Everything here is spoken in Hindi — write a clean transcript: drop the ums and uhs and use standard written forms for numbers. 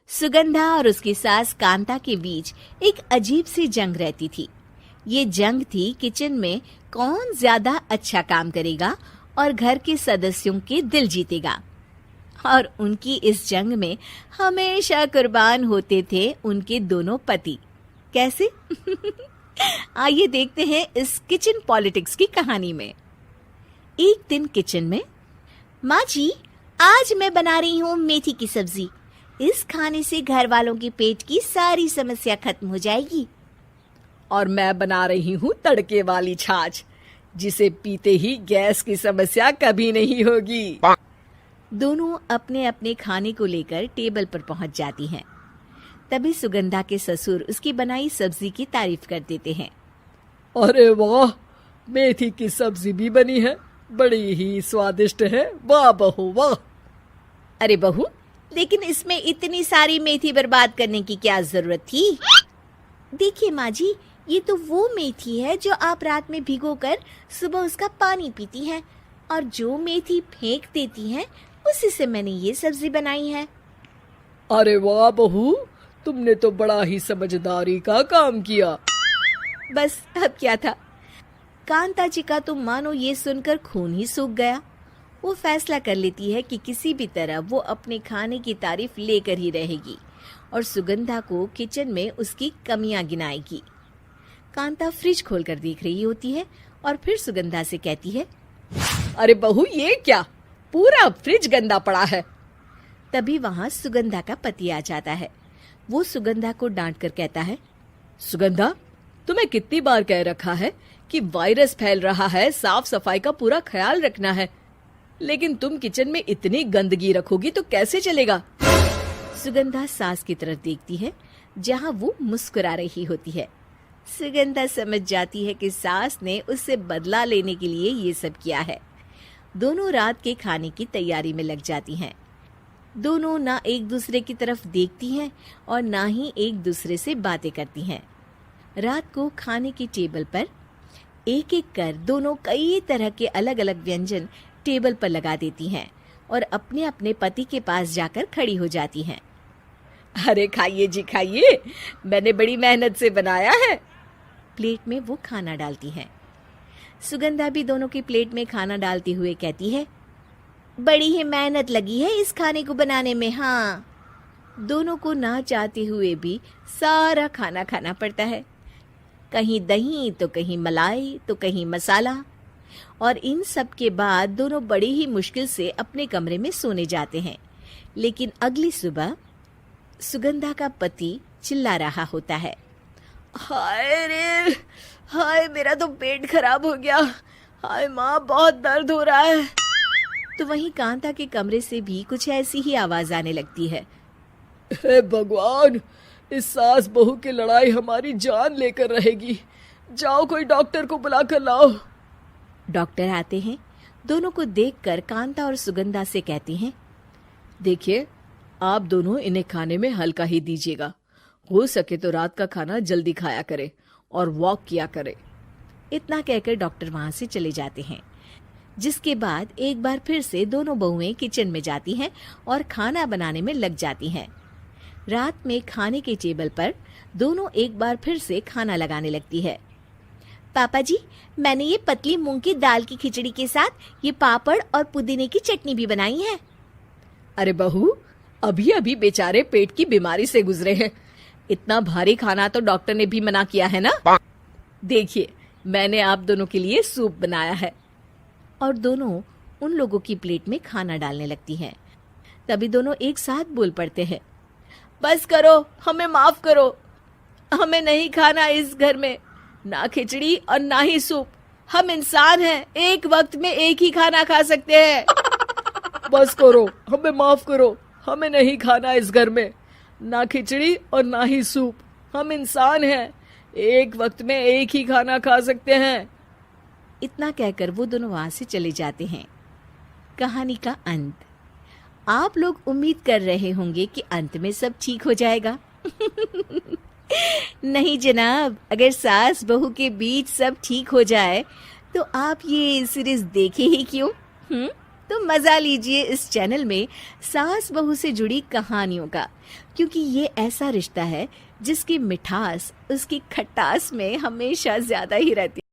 सुगंधा और उसकी सास कांता के बीच एक अजीब सी जंग रहती थी। ये जंग थी किचन में कौन ज्यादा अच्छा काम करेगा और घर के सदस्यों के दिल जीतेगा। और उनकी इस जंग में हमेशा कुर्बान होते थे उनके दोनों पति। कैसे? आइए देखते हैं इस किचन पॉलिटिक्स की कहानी में। एक दिन किचन में, माँ जी, आज मैं बना रही हूँ मेथी की सब्जी। इस खाने से घर वालों के पेट की सारी समस्या खत्म हो जाएगी। और मैं बना रही हूँ तड़के वाली छाछ, जिसे पीते ही गैस की समस्या कभी नहीं होगी। दोनों अपने अपने खाने को लेकर टेबल पर पहुंच जाती हैं। तभी सुगंधा के ससुर उसकी बनाई सब्जी की तारीफ कर देते हैं। अरे वाह, मेथी की सब्जी भी बनी है, बड़ी ही स्वादिष्ट है। वाह बहू वाह। अरे बहू, लेकिन इसमें इतनी सारी मेथी बर्बाद करने की क्या जरूरत थी? देखिए माँ जी, ये तो वो मेथी है जो आप रात में भिगोकर सुबह उसका पानी पीती हैं, और जो मेथी फेंक देती हैं उसी से मैंने ये सब्जी बनाई है। अरे वाह बहू, तुमने तो बड़ा ही समझदारी का काम किया। बस अब क्या था, कांता जी का तो मानो ये सुनकर खून ही सूख गया। वो फैसला कर लेती है कि किसी भी तरह वो अपने खाने की तारीफ लेकर ही रहेगी और सुगंधा को किचन में उसकी कमियां गिनाएगी। कांता फ्रिज खोलकर देख रही होती है और फिर सुगंधा से कहती है, अरे बहू, ये क्या, पूरा फ्रिज गंदा पड़ा है। तभी वहां सुगंधा का पति आ जाता है। वो सुगंधा को डांट कर कहता है, सुगंधा, तुम्हें कितनी बार कह रखा है कि वायरस फैल रहा है, साफ सफाई का पूरा ख्याल रखना है, लेकिन तुम किचन में इतनी गंदगी रखोगी तो कैसे चलेगा। सुगंधा सास की तरफ देखती है जहां वो मुस्कुरा रही होती है। सुगंधा समझ जाती है कि सास ने उससे बदला लेने के लिए ये सब किया है। दोनों रात के खाने की तैयारी में लग जाती हैं। दोनों ना एक दूसरे की तरफ देखती हैं और ना ही एक दूसरे से बातें करती हैं। रात को खाने की टेबल पर एक एक कर दोनों कई तरह के अलग अलग व्यंजन टेबल पर लगा देती हैं और अपने अपने पति के पास जाकर खड़ी हो जाती हैं। अरे खाइए जी खाइए, मैंने बड़ी मेहनत से बनाया है। प्लेट में वो खाना डालती हैं। सुगंधा भी दोनों की प्लेट में खाना डालते हुए कहती है, बड़ी ही मेहनत लगी है इस खाने को बनाने में। हाँ, दोनों को ना चाहते हुए भी सारा खाना खाना पड़ता है। कहीं दही तो कहीं मलाई तो कहीं मसाला। और इन सब के बाद दोनों बड़ी ही मुश्किल से अपने कमरे में सोने जाते हैं। लेकिन अगली सुबह सुगंधा का पति चिल्ला रहा होता है, हाय रे, हाय मेरा तो पेट खराब हो गया, हाय माँ बहुत दर्द हो रहा है। तो वहीं कांता के कमरे से भी कुछ ऐसी ही आवाज आने लगती है। हे भगवान, इस सास बहू की लड़ाई हमारी जान लेकर रहेगी। जाओ कोई डॉक्टर को बुला कर लाओ। डॉक्टर आते हैं। दोनों को देखकर कांता और सुगंधा से कहती हैं, देखिए, आप दोनों इन्हें खाने में हल्का ही दीजिएगा। हो सके तो रात का खाना जल्दी खाया करे और वॉक किया करे। इतना कहकर डॉक्टर वहां से चले जाते हैं। जिसके बाद एक बार फिर से दोनों बहुएं किचन में जाती हैं और खाना बनाने में लग जाती हैं। रात में खाने के टेबल पर दोनों एक बार फिर से खाना लगाने लगती है। पापा जी, मैंने ये पतली मूंग की दाल की खिचड़ी के साथ ये पापड़ और पुदीने की चटनी भी बनाई है। अरे बहू, अभी अभी बेचारे पेट की बीमारी से गुजरे हैं, इतना भारी खाना तो डॉक्टर ने भी मना किया है ना। देखिए, मैंने आप दोनों के लिए सूप बनाया है। और दोनों उन लोगों की प्लेट में खाना डालने लगती हैं। तभी दोनों एक साथ बोल पड़ते हैं, बस करो, हमें माफ करो, हमें नहीं खाना इस घर में ना खिचड़ी और ना ही सूप। हम इंसान हैं, एक वक्त में एक ही खाना खा सकते हैं। बस करो, हमें माफ करो, हमें नहीं खाना इस घर में ना खिचड़ी और ना ही सूप। हम इंसान हैं, एक वक्त में एक ही खाना खा सकते हैं। इतना कहकर वो दोनों वहां से चले जाते हैं। कहानी का अंत। आप लोग उम्मीद कर रहे होंगे कि अंत में सब ठीक हो जाएगा। नहीं जनाब, अगर सास बहू के बीच सब ठीक हो जाए तो आप ये सीरीज देखे ही क्यों? तो मजा लीजिए इस चैनल में सास बहू से जुड़ी कहानियों का, क्योंकि ये ऐसा रिश्ता है जिसकी मिठास उसकी खटास में हमेशा ज्यादा ही रहती है।